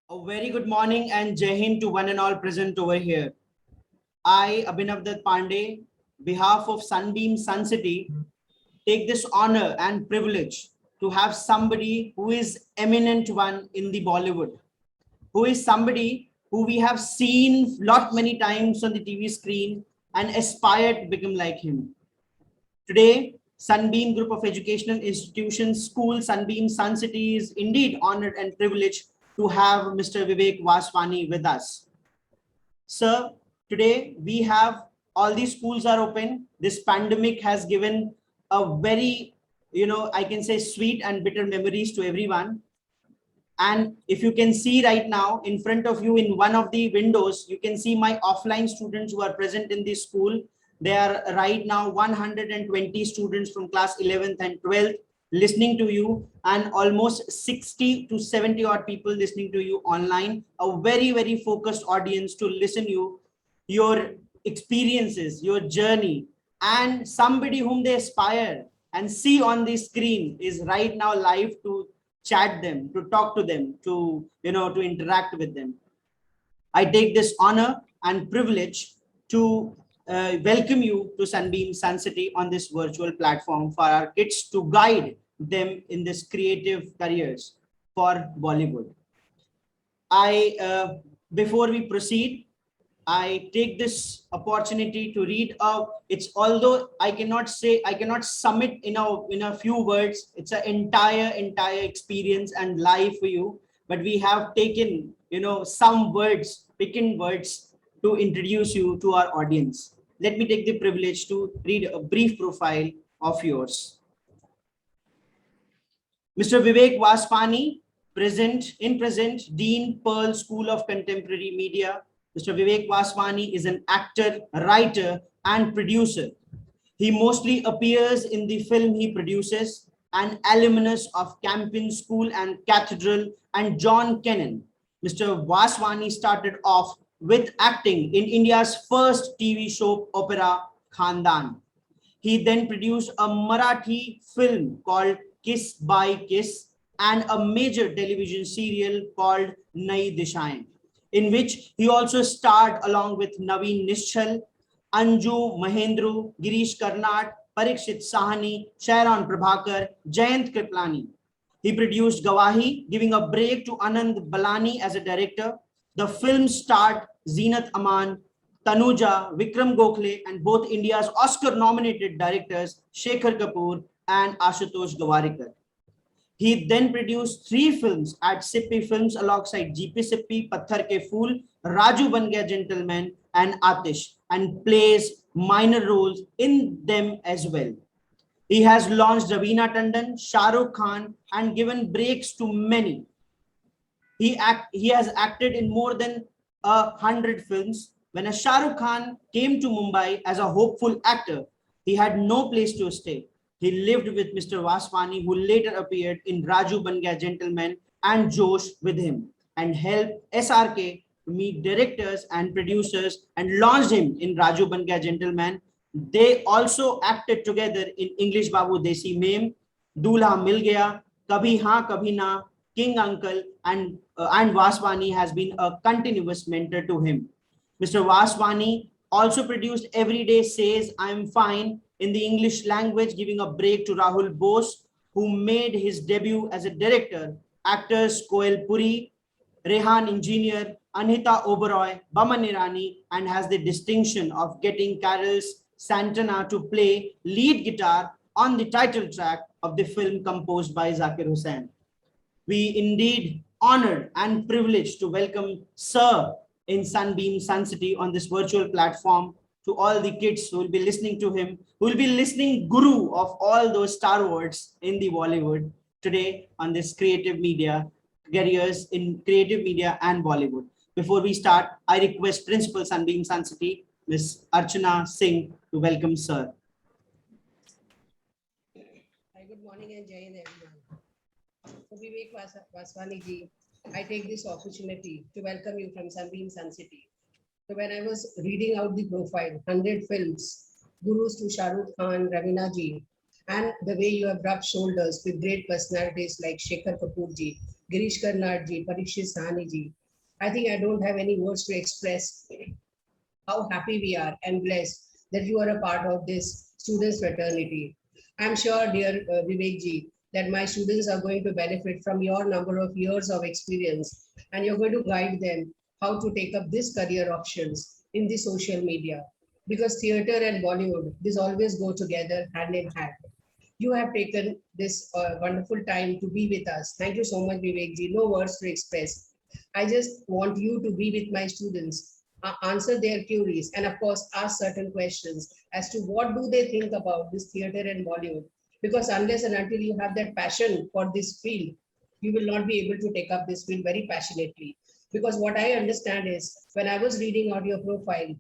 A very good morning and Jai Hind to one and all present over here. I, Abhinav Dutt Pandey, behalf of Sunbeam Suncity, take this honor and privilege to have somebody who is eminent one in the Bollywood, who is somebody who we have seen lot many times on the TV screen and aspire to become like him. Today, Sunbeam Group of Educational Institutions, School Sunbeam Sun City is indeed honored and privileged to have Mr. Viveck Vaswani with us. Sir, today we have all these schools are open. This pandemic has given a very, I can say sweet and bitter memories to everyone. And if you can see right now in front of you in one of the windows, you can see my offline students who are present in this school. There are right now 120 students from class 11th and 12th listening to you, and almost 60 to 70 odd people listening to you online. A very, very focused audience to listen you, your experiences, your journey, and somebody whom they aspire and see on the screen is right now live to chat them, to talk to them, to interact with them. I take this honor and privilege to welcome you to Sunbeam Sun City on this virtual platform for our kids to guide them in this creative careers for Bollywood. Before we proceed, I take this opportunity to read out. It's although I cannot sum it in a few words. It's an entire experience and life for you. But we have taken some words, picking words to introduce you to our audience. Let me take the privilege to read a brief profile of yours. Mr. Viveck Vaswani, present, Dean Pearl School of Contemporary Media. Mr. Viveck Vaswani is an actor, writer, and producer. He mostly appears in the film he produces, an alumnus of Campion School and Cathedral and John Kennan. Mr. Vaswani started off with acting in India's first TV soap opera, Khandan. He then produced a Marathi film called Kiss by Kiss and a major television serial called Nai Dishaएं, in which he also starred along with Naveen Nishchal, Anju Mahendru, Girish Karnad, Parikshit Sahani, Sharon Prabhakar, Jayant Kriplani. He produced Gawahi, giving a break to Anand Balani as a director. The film starred Zeenat Aman, Tanuja, Vikram Gokhale, and both India's Oscar-nominated directors Shekhar Kapoor and Ashutosh Gawarikar. He then produced 3 films at Sippy Films alongside GP Sippy, Patthar Ke Phool, Raju Ban Gaya Gentleman, and Atish, and plays minor roles in them as well. He has launched Raveena Tandon, Shah Rukh Khan, and given breaks to many. He has acted in more than 100 films. When a Shah Rukh Khan came to Mumbai as a hopeful actor, he had no place to stay. He lived with Mr. Vaswani, who later appeared in Raju Ban Gaya Gentleman and Josh with him, and helped SRK to meet directors and producers and launched him in Raju Ban Gaya Gentleman. They also acted together in English Babu Desi Mem, Dulha Mil Gaya, Kabhi Haan Kabhi Na, King Uncle, and Vaswani has been a continuous mentor to him. Mr. Vaswani also produced Everyday Says I'm Fine in the English language, giving a break to Rahul Bose, who made his debut as a director. Actors Koel Puri, Rehan Engineer, Anhita Oberoi, Baman Irani, and has the distinction of getting Carlos Santana to play lead guitar on the title track of the film composed by Zakir Hussain. We indeed honored and privileged to welcome Sir in Sunbeam Sun City on this virtual platform. To all the kids who will be listening to him, who will be listening guru of all those star words in the Bollywood today on this creative media, careers in creative media and Bollywood. Before we start, I request Principal Sunbeam Sun City, Ms. Archana Singh, to welcome Sir. Hi, good morning and Jai Hind everyone. So Vivek Vaswani ji, I take this opportunity to welcome you from Sunbeam Sun City. So when I was reading out the profile, 100 films, gurus to Shah Rukh Khan, Raveena ji, and the way you have rubbed shoulders with great personalities like Shekhar Kapoor ji, Girish Karnad ji, Parikshit Sahni ji. I think I don't have any words to express how happy we are and blessed that you are a part of this students fraternity. I'm sure, dear Vivek ji, that my students are going to benefit from your number of years of experience, and you're going to guide them how to take up this career options in the social media. Because theater and Bollywood, these always go together hand in hand. You have taken this wonderful time to be with us. Thank you so much, Vivek ji. No words to express. I just want you to be with my students, answer their queries, and of course, ask certain questions as to what do they think about this theater and Bollywood. Because unless and until you have that passion for this field, you will not be able to take up this field very passionately. Because what I understand is, when I was reading out your profile,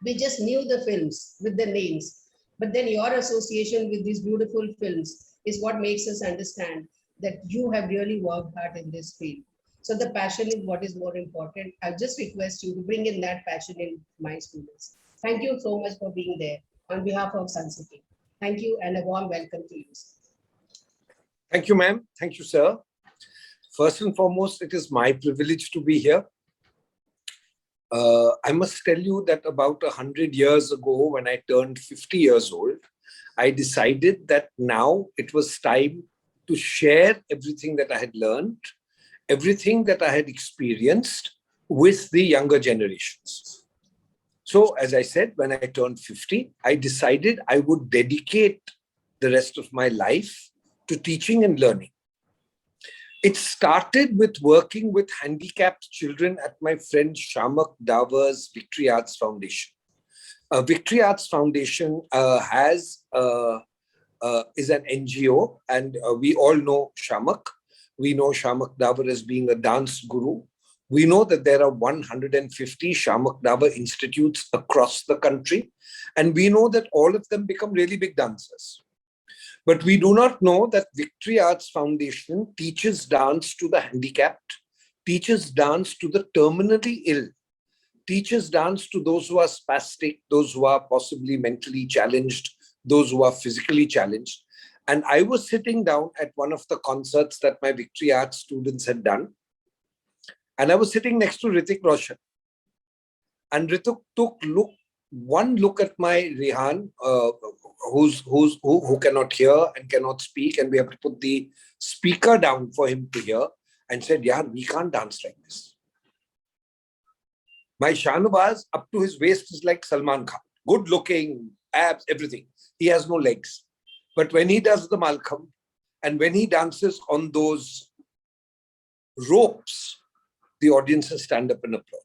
we just knew the films with the names, but then your association with these beautiful films is what makes us understand that you have really worked hard in this field. So the passion is what is more important. I just request you to bring in that passion in my students. Thank you so much for being there on behalf of Suncity. Thank you and a warm welcome to you. Thank you, ma'am. Thank you, sir. First and foremost, it is my privilege to be here. I must tell you that about 100 years ago, when I turned 50 years old, I decided that now it was time to share everything that I had learned, everything that I had experienced with the younger generations. So, as I said, when I turned 50, I decided I would dedicate the rest of my life to teaching and learning. It started with working with handicapped children at my friend Shamak Davar's Victory Arts Foundation. Victory Arts Foundation is an NGO, and we all know Shamak. We know Shamak Davar as being a dance guru. We know that there are 150 Shamak Davar institutes across the country, and we know that all of them become really big dancers. But we do not know that Victory Arts Foundation teaches dance to the handicapped, teaches dance to the terminally ill, teaches dance to those who are spastic, those who are possibly mentally challenged, those who are physically challenged. And I was sitting down at one of the concerts that my Victory Arts students had done. And I was sitting next to Hrithik Roshan. And Hrithik took one look at my Rehan, who cannot hear and cannot speak, and we have to put the speaker down for him to hear, and said, "Yeah, we can't dance like this." My Shahnawaz up to his waist is like Salman Khan, good looking, abs, everything. He has no legs. But when he does the Malkham and when he dances on those ropes, the audiences stand up and applaud.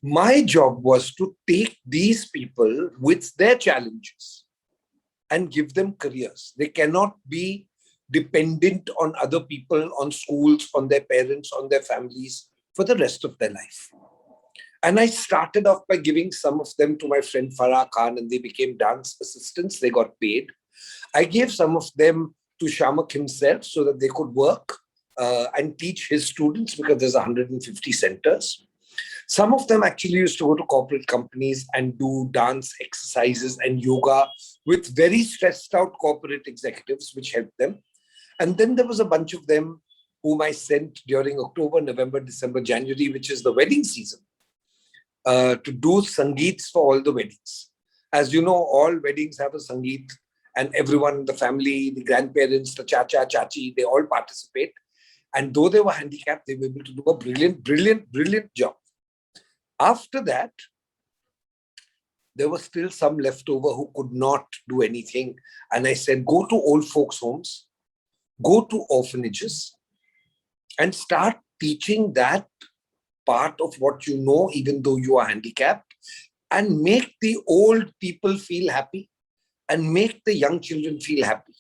My job was to take these people with their challenges and give them careers. They cannot be dependent on other people, on schools, on their parents, on their families for the rest of their life. And I started off by giving some of them to my friend Farah Khan, and they became dance assistants. They got paid. I gave some of them to Shamak himself so that they could work and teach his students, because there's 150 centers. Some of them actually used to go to corporate companies and do dance exercises and yoga with very stressed out corporate executives, which helped them. And then there was a bunch of them whom I sent during October, November, December, January, which is the wedding season, to do sangeets for all the weddings. As you know, all weddings have a sangeet, and everyone, the family, the grandparents, the chacha, chachi, they all participate. And though they were handicapped, they were able to do a brilliant job. After that, there was still some left over who could not do anything. And I said, go to old folks' homes, go to orphanages, and start teaching that part of what you know, even though you are handicapped, and make the old people feel happy and make the young children feel happy.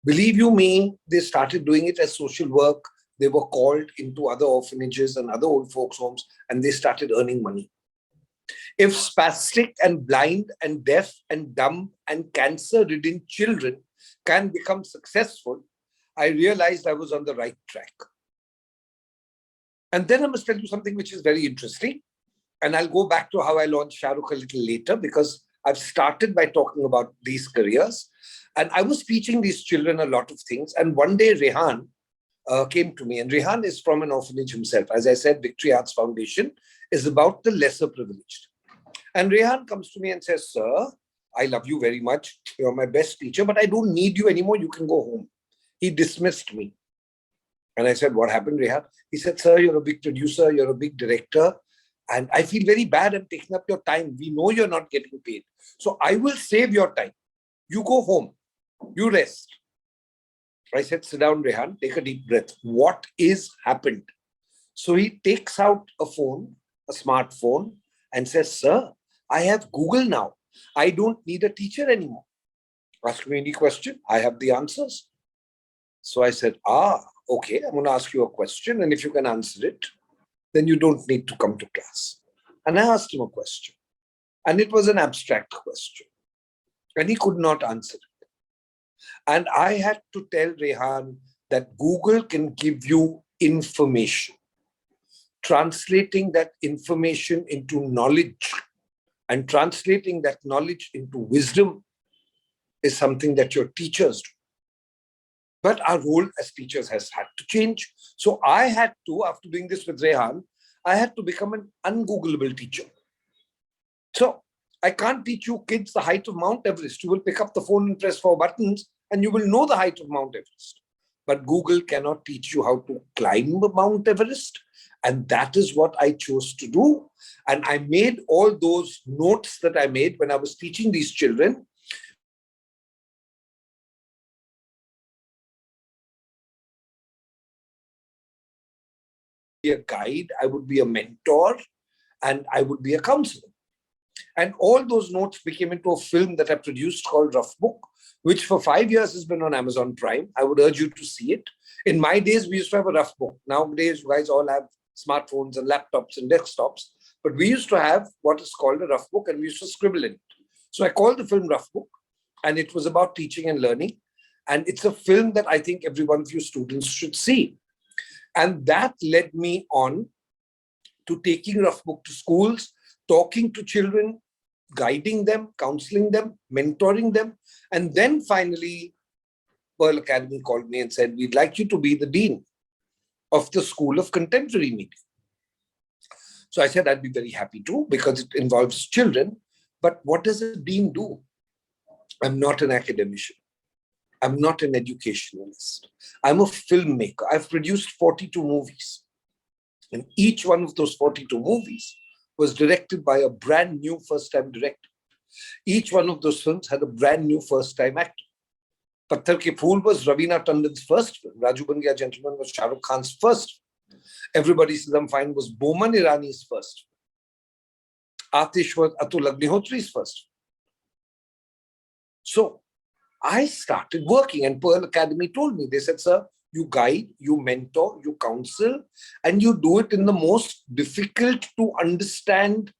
Believe you me, they started doing it as social work. They were called into other orphanages and other old folks' homes, and they started earning money. If spastic and blind and deaf and dumb and cancer-ridden children can become successful, I realized I was on the right track. And then I must tell you something which is very interesting. And I'll go back to how I launched Shahrukh a little later, because I've started by talking about these careers. And I was teaching these children a lot of things. And one day Rehan came to me. And Rehan is from an orphanage himself. As I said, Victory Arts Foundation is about the lesser privileged. And Rehan comes to me and says, "Sir, I love you very much. You're my best teacher, but I don't need you anymore. You can go home." He dismissed me. And I said, "What happened, Rehan?" He said, "Sir, you're a big producer, you're a big director, and I feel very bad I'm taking up your time. We know you're not getting paid. So I will save your time. You go home. You rest." I said, "Sit down, Rehan, take a deep breath. What is happened?" So he takes out a phone, a smartphone, and says, "Sir, I have Google now. I don't need a teacher anymore. Ask me any question. I have the answers." So I said, "Okay, I'm going to ask you a question. And if you can answer it, then you don't need to come to class." And I asked him a question. And it was an abstract question. And he could not answer it. And I had to tell Rehan that Google can give you information. Translating that information into knowledge and translating that knowledge into wisdom is something that your teachers do. But our role as teachers has had to change. So I had to, after doing this with Rehan, I had to become an ungoogleable teacher. So I can't teach you kids the height of Mount Everest. You will pick up the phone and press 4 buttons and you will know the height of Mount Everest. But Google cannot teach you how to climb Mount Everest. And that is what I chose to do. And I made all those notes that I made when I was teaching these children. Be a guide, I would be a mentor, and I would be a counselor. And all those notes became into a film that I produced called Rough Book, which for 5 years has been on Amazon Prime. I would urge you to see it. In my days, we used to have a rough book. Nowadays, you guys all have smartphones and laptops and desktops. But we used to have what is called a rough book, and we used to scribble in it. So I called the film Rough Book, and it was about teaching and learning. And it's a film that I think every one of you students should see. And that led me on to taking Rough Book to schools, talking to children, guiding them, counseling them, mentoring them. And then finally, Pearl Academy called me and said, "We'd like you to be the dean of the School of Contemporary Media." So I said, "I'd be very happy to, because it involves children. But what does a dean do?" I'm not an academician. I'm not an educationalist. I'm a filmmaker. I've produced 42 movies. And each one of those 42 movies was directed by a brand new first-time director. Each one of those films had a brand new first-time actor. Patthar Ke Phool was Raveena Tandon's first film. Raju Ban Gaya Gentleman was Shah Rukh Khan's first film. Everybody Says I'm Fine was Boman Irani's first film. Atish was Atul Agnihotri's first film. So I started working, and Pearl Academy told me, they said, "Sir, you guide, you mentor, you counsel, and you do it in the most difficult to understand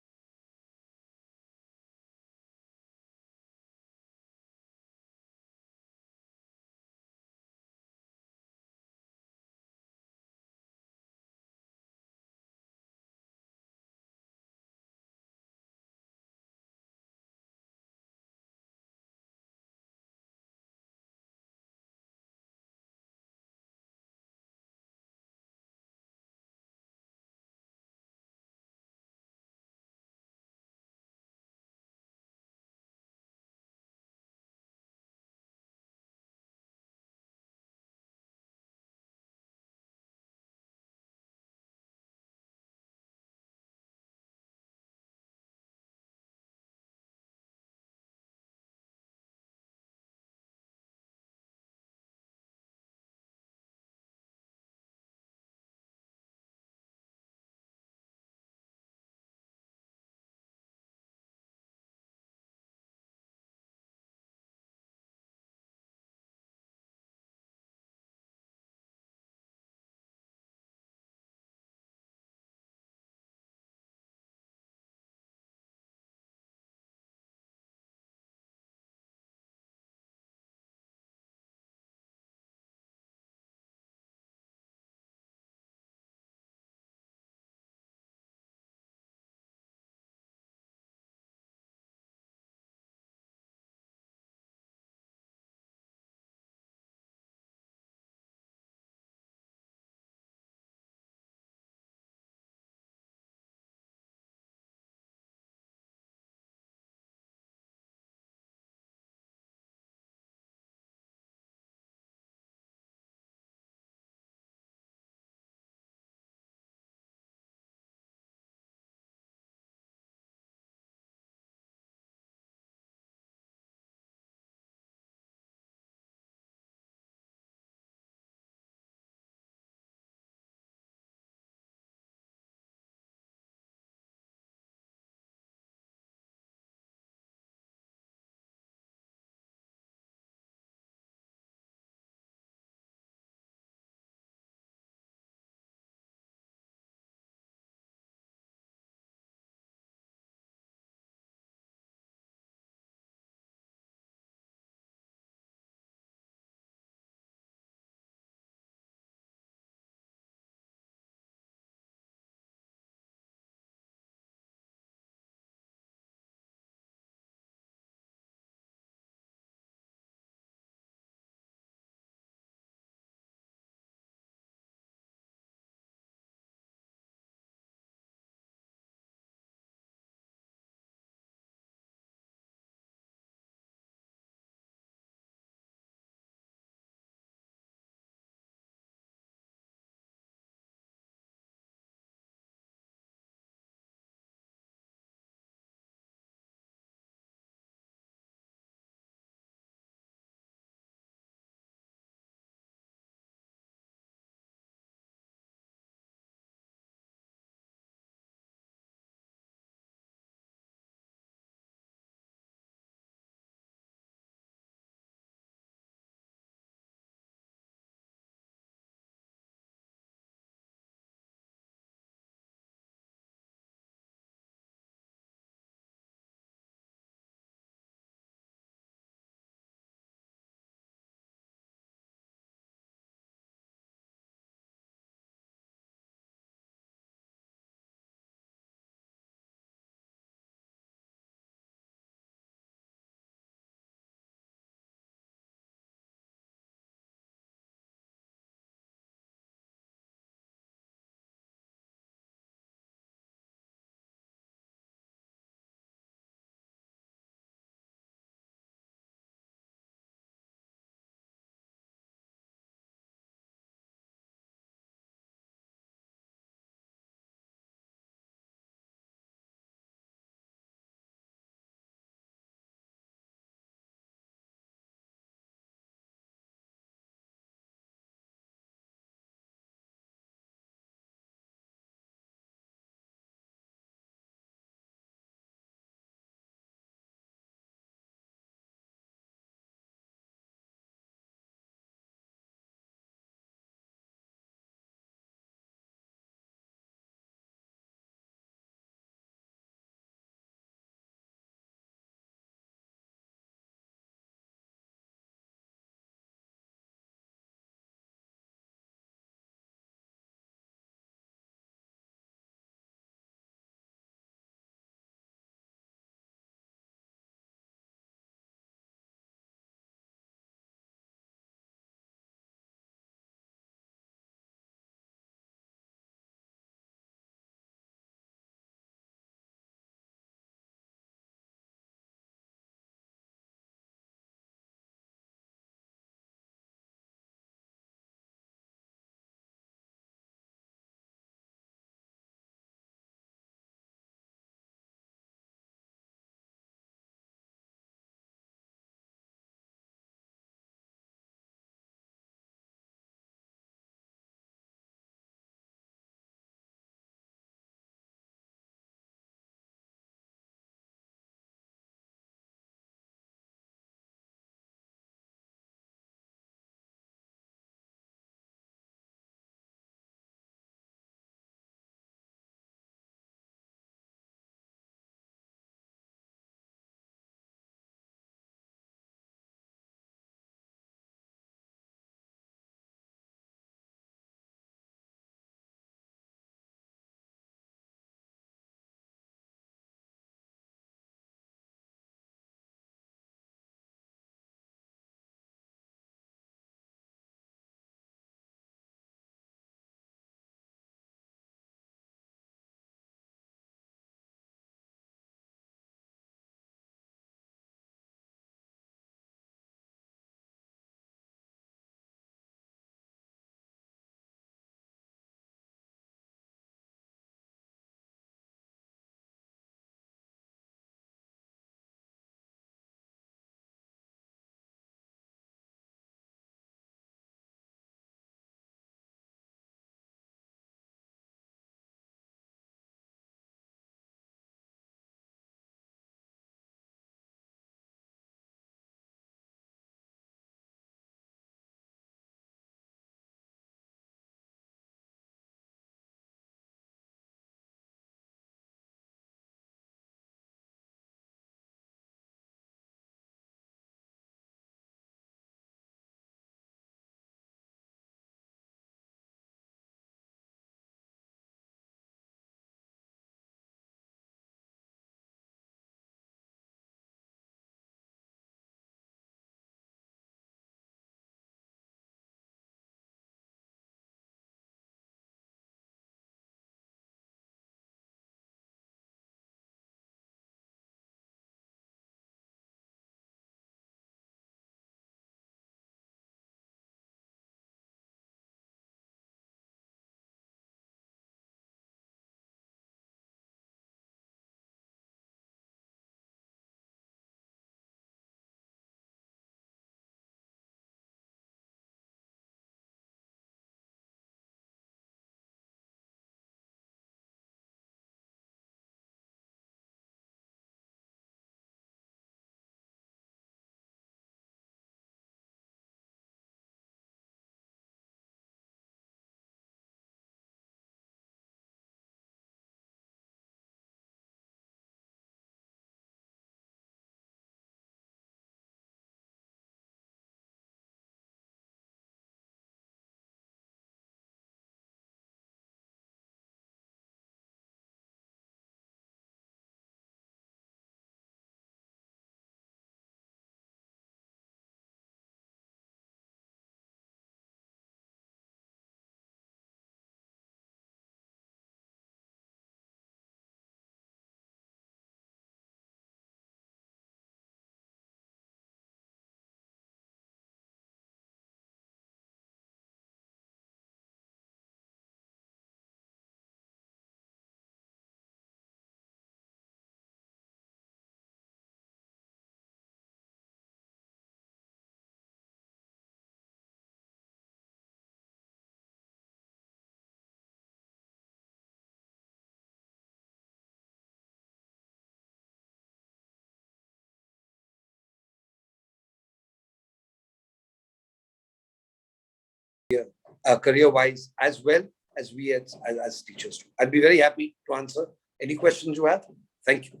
career-wise, as well as we as teachers. I'd be very happy to answer any questions you have. Thank you.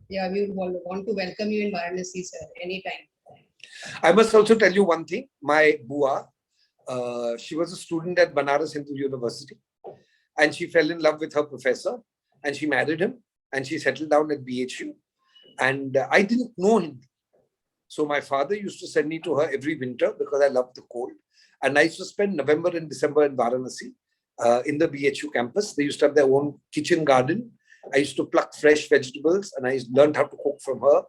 Yeah, we would want to welcome you in Varanasi, sir, anytime. I must also tell you one thing. My Bua, she was a student at Banaras Hindu University, and she fell in love with her professor, and she married him, and she settled down at BHU. And I didn't know him. So my father used to send me to her every winter because I loved the cold. And I used to spend November and December in Varanasi in the BHU campus. They used to have their own kitchen garden. I used to pluck fresh vegetables and I learned how to cook from her.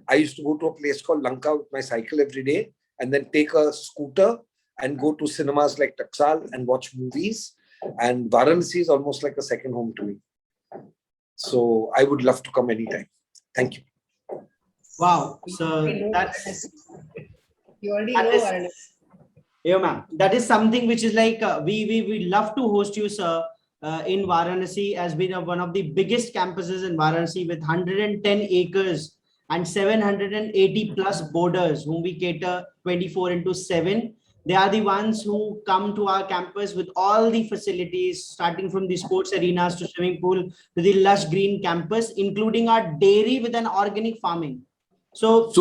I used to go to a place called Lanka with my cycle every day and then take a scooter and go to cinemas like Taksal and watch movies. And Varanasi is almost like a second home to me. So I would love to come anytime. Thank you. Wow. So that's You already know Varanasi. Yeah, ma'am. That is something which is like we love to host you, sir, in Varanasi. Has been one of the biggest campuses in Varanasi with 110 acres and 780 plus boarders whom we cater 24/7. They are the ones who come to our campus with all the facilities, starting from the sports arenas to swimming pool to the lush green campus, including our dairy with an organic farming. So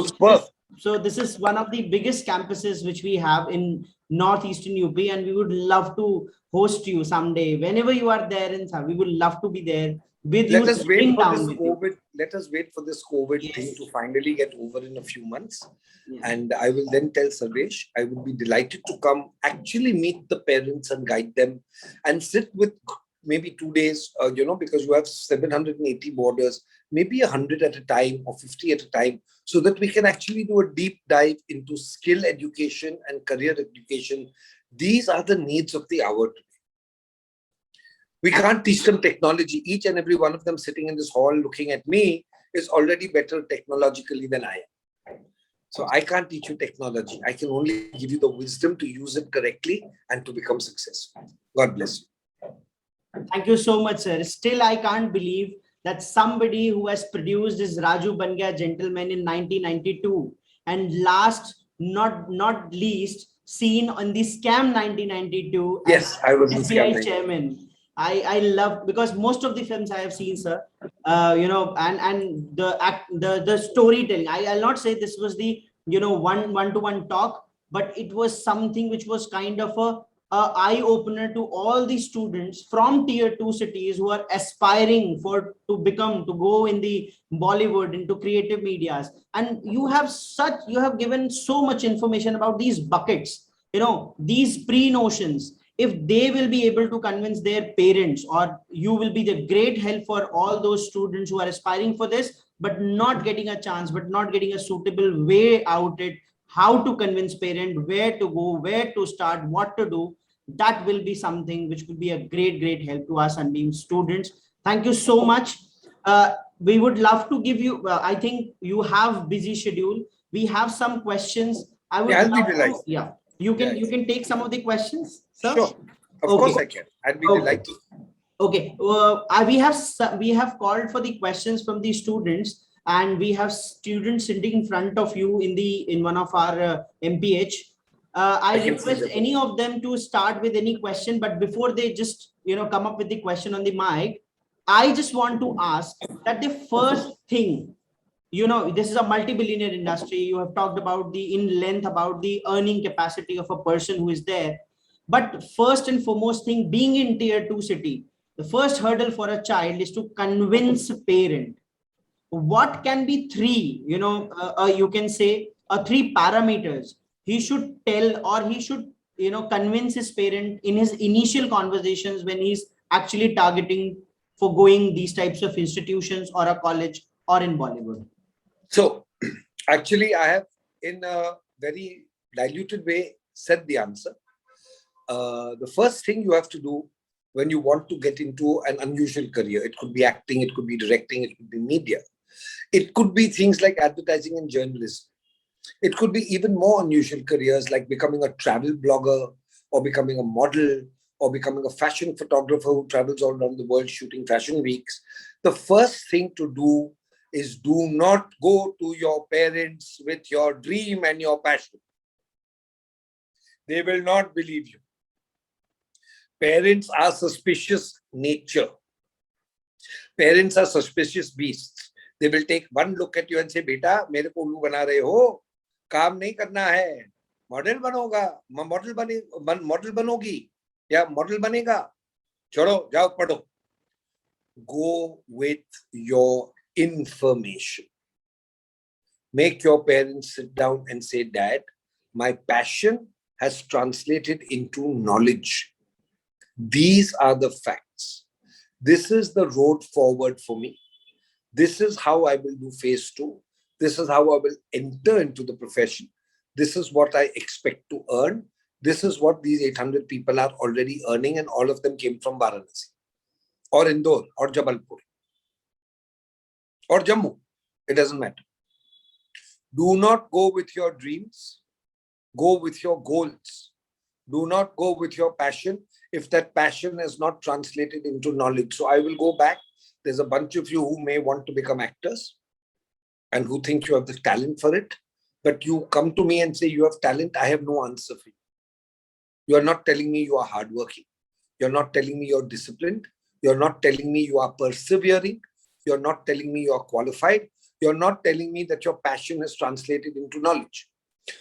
this is one of the biggest campuses which we have in northeastern UP, and we would love to host you someday. Whenever you are there in we would love to be there with you. Let us wait for this with COVID. you. Let us wait for this COVID Yes. thing to finally get over in a few months. Yeah. And I will then tell Sarvesh, I would be delighted to come actually meet the parents and guide them and sit with maybe 2 days, because you have 780 boarders, maybe 100 at a time or 50 at a time, so that we can actually do a deep dive into skill education and career education. These are the needs of the hour today. We can't teach them technology. Each and every one of them sitting in this hall looking at me is already better technologically than I am. So I can't teach you technology. I can only give you the wisdom to use it correctly and to become successful. God bless you. Thank you so much, sir. Still, I can't believe that somebody who has produced this Raju Ban Gaya Gentleman in 1992 and last, not least, seen on the Scam 1992. Yes, I was the SBI Scam chairman. I love, because most of the films I have seen, sir, and the storytelling. I'll not say this was the one-to-one talk, but it was something which was kind of a eye opener to all the students from tier 2 cities who are aspiring to go in the Bollywood, into creative medias. And you have given so much information about these buckets, these pre-notions. If they will be able to convince their parents, or you will be the great help for all those students who are aspiring for this, but not getting a chance, but not getting a suitable way out it, how to convince parent, where to go, where to start, what to do. That will be something which could be a great help to our Sunbeam students. Thank you so much. We would love to give you, I think you have busy schedule. We have some questions. I would I'll be love delighted. you can take some of the questions, sir? Sure. Of course I can. I'd be delighted. Okay. We have called for the questions from the students, and we have students sitting in front of you in one of our MPH. I request any of them to start with any question, but before they just come up with the question on the mic, I just want to ask that the first thing, this is a multi-billionaire industry. You have talked about about the earning capacity of a person who is there. But first and foremost thing, being in tier 2 city, the first hurdle for a child is to convince a parent. What can be three, you can say three parameters he should tell, or he should, convince his parent in his initial conversations when he's actually targeting for going these types of institutions or a college or in Bollywood? So actually, I have in a very diluted way said the answer. The first thing you have to do when you want to get into an unusual career, it could be acting, it could be directing, it could be media, it could be things like advertising and journalism. It could be even more unusual careers like becoming a travel blogger, or becoming a model, or becoming a fashion photographer who travels all around the world shooting fashion weeks. The first thing to do is do not go to your parents with your dream and your passion. They will not believe you. Parents are suspicious nature. Parents are suspicious beasts. They will take one look at you and say, "Beta, मेरे को उल्लू बना रहे हो, काम नहीं करना है, मॉडल बनोगा, मॉडल बनोगी या मॉडल बनेगा, चलो जाओ पढ़ो." Go with your information. Make your parents sit down and say, "Dad, my passion has translated into knowledge. These are the facts. This is the road forward for me. This is how I will do phase 2. This is how I will enter into the profession. This is what I expect to earn. This is what these 800 people are already earning, and all of them came from Varanasi or Indore or Jabalpur or Jammu. It doesn't matter. Do not go with your dreams. Go with your goals. Do not go with your passion if that passion is not translated into knowledge." So I will go back. There's a bunch of you who may want to become actors and who think you have the talent for it. But you come to me and say you have talent. I have no answer for you. You are not telling me you are hardworking. You're not telling me you're disciplined. You're not telling me you are persevering. You're not telling me you are qualified. You're not telling me that your passion is translated into knowledge.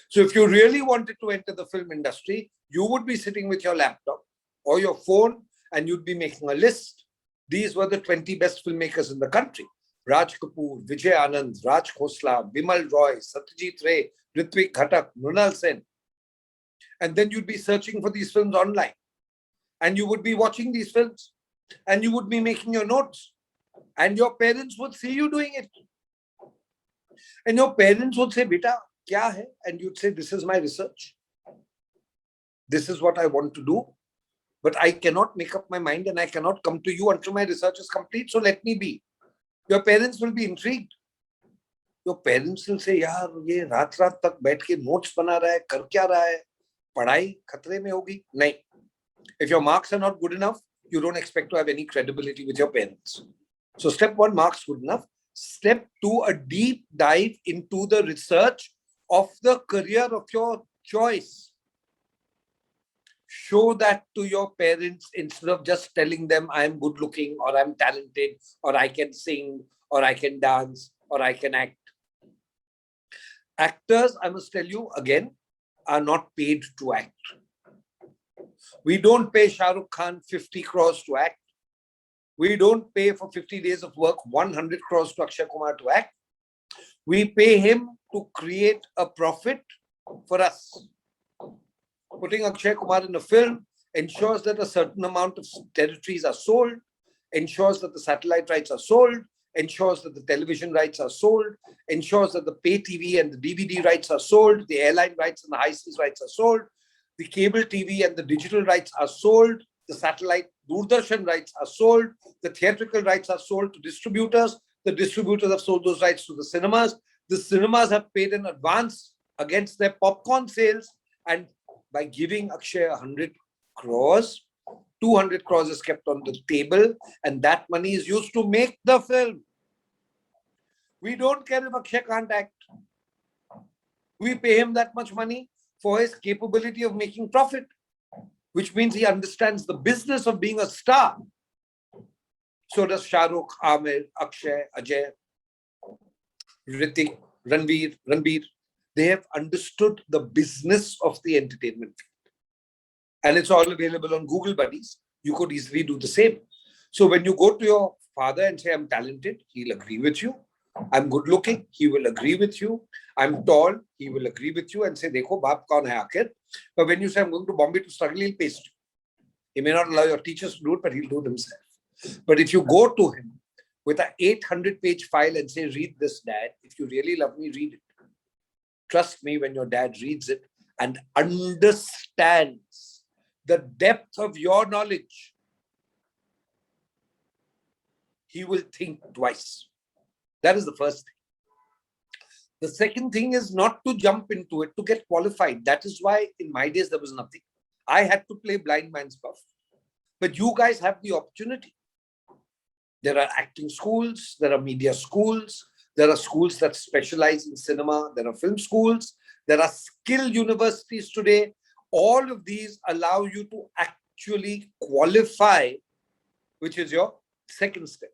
So if you really wanted to enter the film industry, you would be sitting with your laptop or your phone and you'd be making a list. These were the 20 best filmmakers in the country. Raj Kapoor, Vijay Anand, Raj Khosla, Bimal Roy, Satyajit Ray, Ritvik Ghatak, Mrunal Sen. And then you'd be searching for these films online. And you would be watching these films. And you would be making your notes. And your parents would see you doing it. And your parents would say, "Beta, kya hai?" And you'd say, "This is my research. This is what I want to do. But I cannot make up my mind and I cannot come to you until my research is complete. So let me be." Your parents will be intrigued. Your parents will say, "यार ये रात रात तक बैठ के notes बना रहा है, कर क्या रहा है? पढ़ाई खतरे में होगी?" नहीं. If your marks are not good enough, you don't expect to have any credibility with your parents. So step 1, marks good enough. Step 2, a deep dive into the research of the career of your choice. Show that to your parents instead of just telling them, "I am good looking," or "I'm talented," or "I can sing," or "I can dance," or "I can act." Actors, I must tell you again, are not paid to act. We don't pay Shah Rukh Khan 50 crores to act. We don't pay for 50 days of work 100 crores to Akshay Kumar to act. We pay him to create a profit for us. Putting Akshay Kumar in a film ensures that a certain amount of territories are sold, ensures that the satellite rights are sold, ensures that the television rights are sold, ensures that the pay TV and the DVD rights are sold, the airline rights and the high seas rights are sold, the cable TV and the digital rights are sold, the satellite Doordarshan rights are sold, the theatrical rights are sold to distributors, the distributors have sold those rights to the cinemas have paid in advance against their popcorn sales, and by giving Akshay 100 crores, 200 crores is kept on the table, and that money is used to make the film. We don't care if Akshay can't act. We pay him that much money for his capability of making profit, which means he understands the business of being a star. So does Shah Rukh, Amir, Akshay, Ajay, Ritik, Ranbir. They have understood the business of the entertainment field. And it's all available on Google Buddies. You could easily do the same. So when you go to your father and say, "I'm talented," he'll agree with you. "I'm good looking," he will agree with you. "I'm tall," he will agree with you and say, "Dekho, baap kaun hai aakhir." But when you say, "I'm going to Bombay to struggle," he'll paste you. He may not allow your teachers to do it, but he'll do it himself. But if you go to him with an 800-page file and say, "Read this, Dad. If you really love me, read it." Trust me, when your dad reads it and understands the depth of your knowledge, he will think twice. That is the first thing. The second thing is not to jump into it, to get qualified. That is why in my days, there was nothing. I had to play blind man's buff. But you guys have the opportunity. There are acting schools, there are media schools, there are schools that specialize in cinema, there are film schools, there are skill universities today. All of these allow you to actually qualify, which is your second step.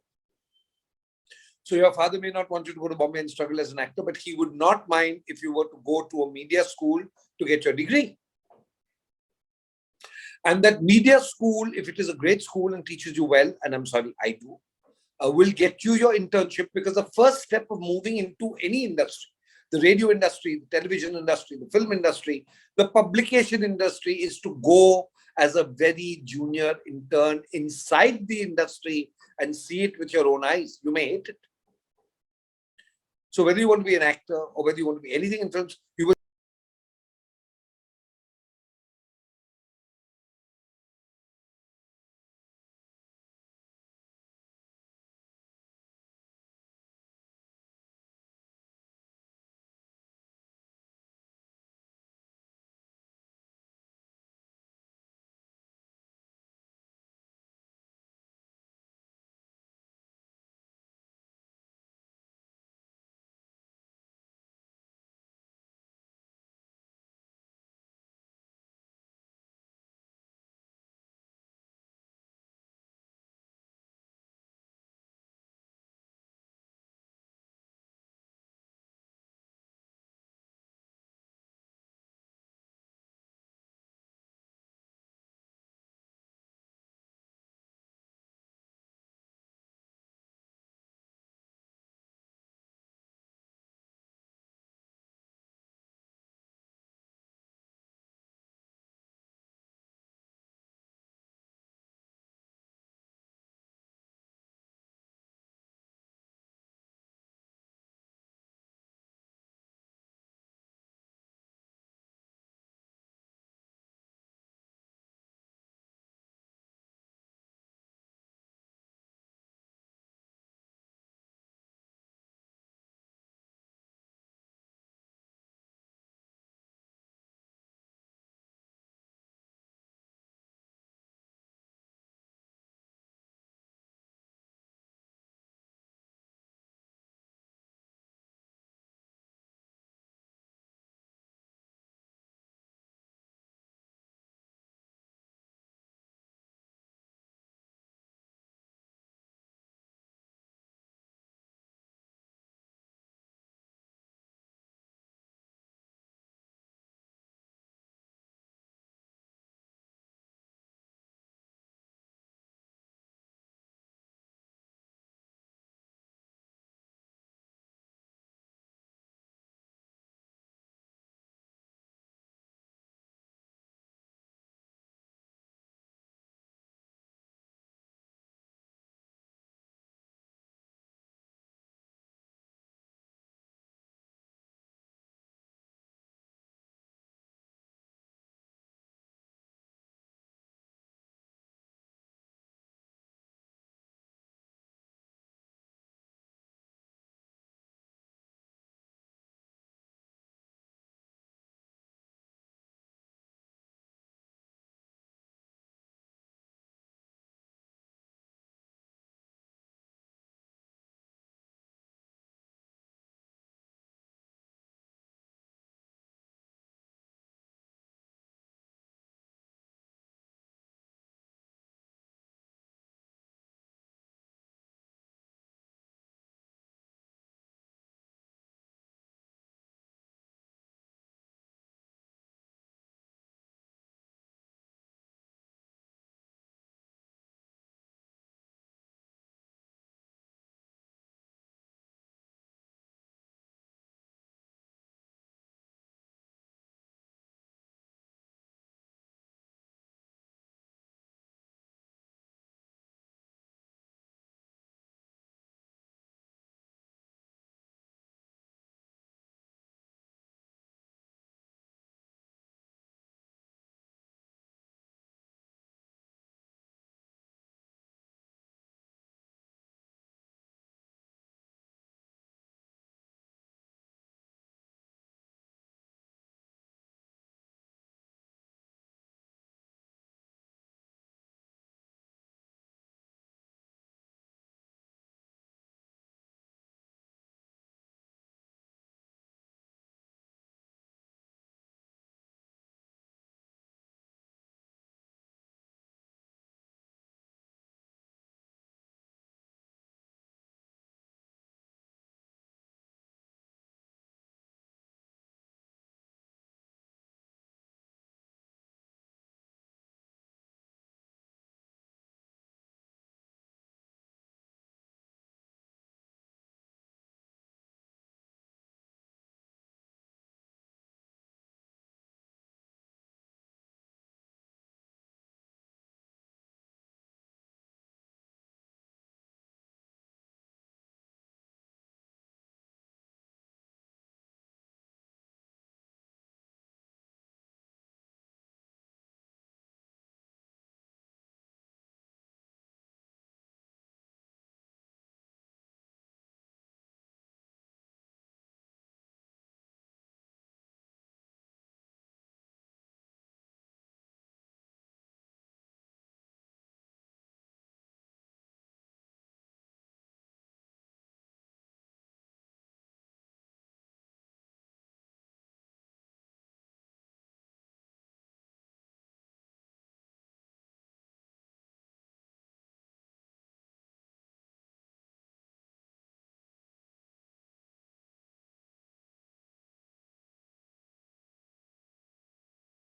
So your father may not want you to go to Bombay and struggle as an actor, but he would not mind if you were to go to a media school to get your degree. And that media school, if it is a great school and teaches you well, and I'm sorry, I do, will get you your internship, because the first step of moving into any industry, the radio industry, the television industry, the film industry, the publication industry, is to go as a very junior intern inside the industry and see it with your own eyes. You may hate it. So whether you want to be an actor or whether you want to be anything in films, you will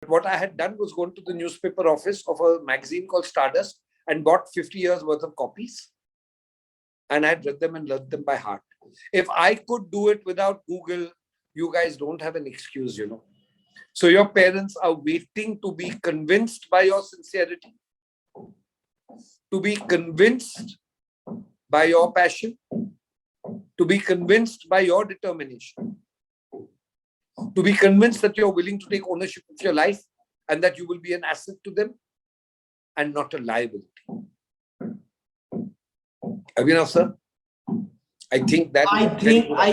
what I had done was gone to the newspaper office of a magazine called Stardust and bought 50 years worth of copies. And I had read them and learned them by heart. If I could do it without Google, you guys don't have an excuse, So your parents are waiting to be convinced by your sincerity, to be convinced by your passion, to be convinced by your determination, to be convinced that you're willing to take ownership of your life and that you will be an asset to them and not a liability. Abhinav sir, I think that I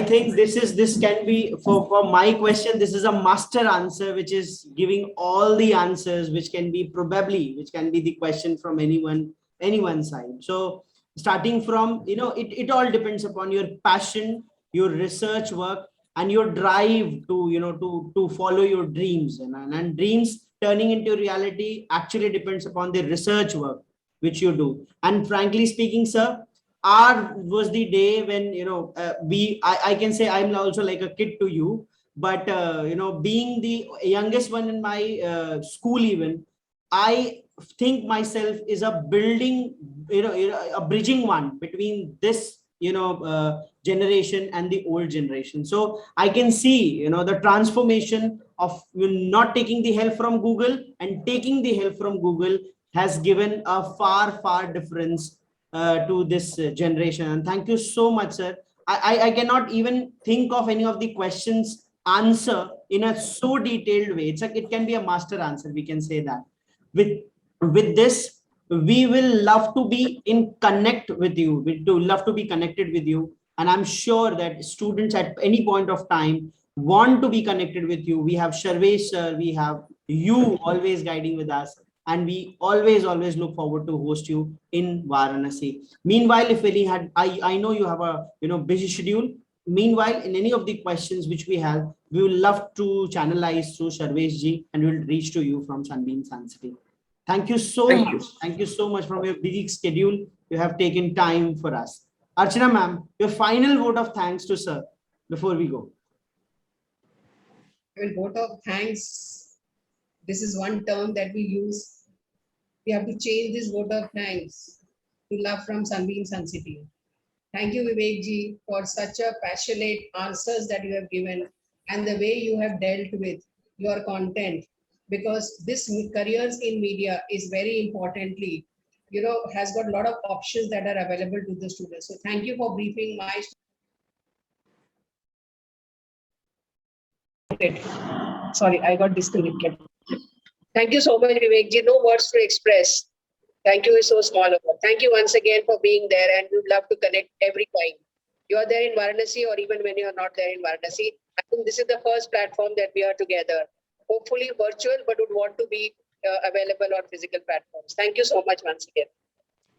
think this can be for my question. This is a master answer, which is giving all the answers, which can be the question from anyone's side. So starting from, it all depends upon your passion, your research work, and your drive to follow your dreams, and dreams turning into reality actually depends upon the research work which you do. And frankly speaking, sir, our was the day when I can say I'm also like a kid to you, but being the youngest one in my school, even I think myself is a building, a bridging one between this generation and the old generation. So I can see the transformation of not taking the help from Google and taking the help from Google has given a far difference to this generation. And thank you so much, sir. I cannot even think of any of the questions answer in a so detailed way. It's like it can be a master answer, we can say that. With this, we will love to be in connect with you. We do love to be connected with you, and I'm sure that students at any point of time want to be connected with you. We have Sharvesh sir, we have you always guiding with us, and we always look forward to host you in Varanasi. Meanwhile, if any had, I know you have a busy schedule. Meanwhile, in any of the questions which we have, we will love to channelize through Sharvesh ji, and we will reach to you from Sunbeam Suncity. Thank you so much. Thank you so much from your busy schedule. You have taken time for us. Archana ma'am, your final vote of thanks to sir before we go. Well, vote of thanks. This is one term that we use. We have to change this vote of thanks to love from Sunbeam Suncity. Thank you, Viveck ji, for such a passionate answers that you have given and the way you have dealt with your content, because this careers in media is very importantly, has got a lot of options that are available to the students. So thank you for briefing my. Sorry, I got disconnected. Thank you so much, Viveck ji. No words to express. Thank you is so small. Thank you once again for being there, and we'd love to connect every time. You are there in Varanasi, or even when you are not there in Varanasi. I think this is the first platform that we are together. Hopefully virtual, but would want to be available on physical platforms. Thank you so much once again.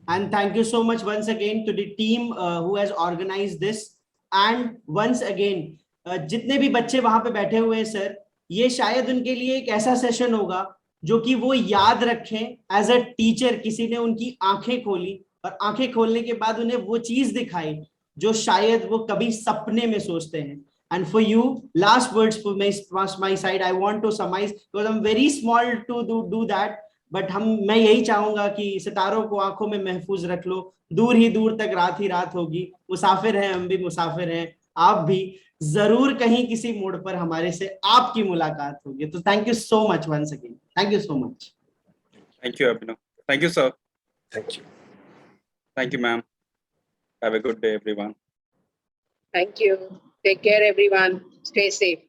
And thank you so much once again to the team who has organized this. And once again, जितने भी बच्चे वहां पे बैठे हुए हैं sir, ये शायद उनके लिए एक ऐसा सेशन होगा जो कि वो याद रखें एज अ टीचर. किसी ने उनकी आंखें खोली और आंखें खोलने के बाद उन्हें वो चीज दिखाई जो शायद वो कभी सपने में सोचते हैं. And for you, last words for my side, I want to summarize because I'm very small to do that. But मैं यही चाहूंगा कि सितारों को आंखों में महफूज रख लो. दूर ही दूर तक रात ही रात होगी. मुसाफिर हैं, हम भी मुसाफिर हैं, आप भी. जरूर कहीं किसी मोड़ पर हमारे से आपकी मुलाकात होगी. तो thank you so much once again. Thank you so much. Thank you, Abhinav. Thank you, sir. Thank you. Thank you, ma'am. Have a good day, everyone. Thank you. Take care, everyone. Stay safe.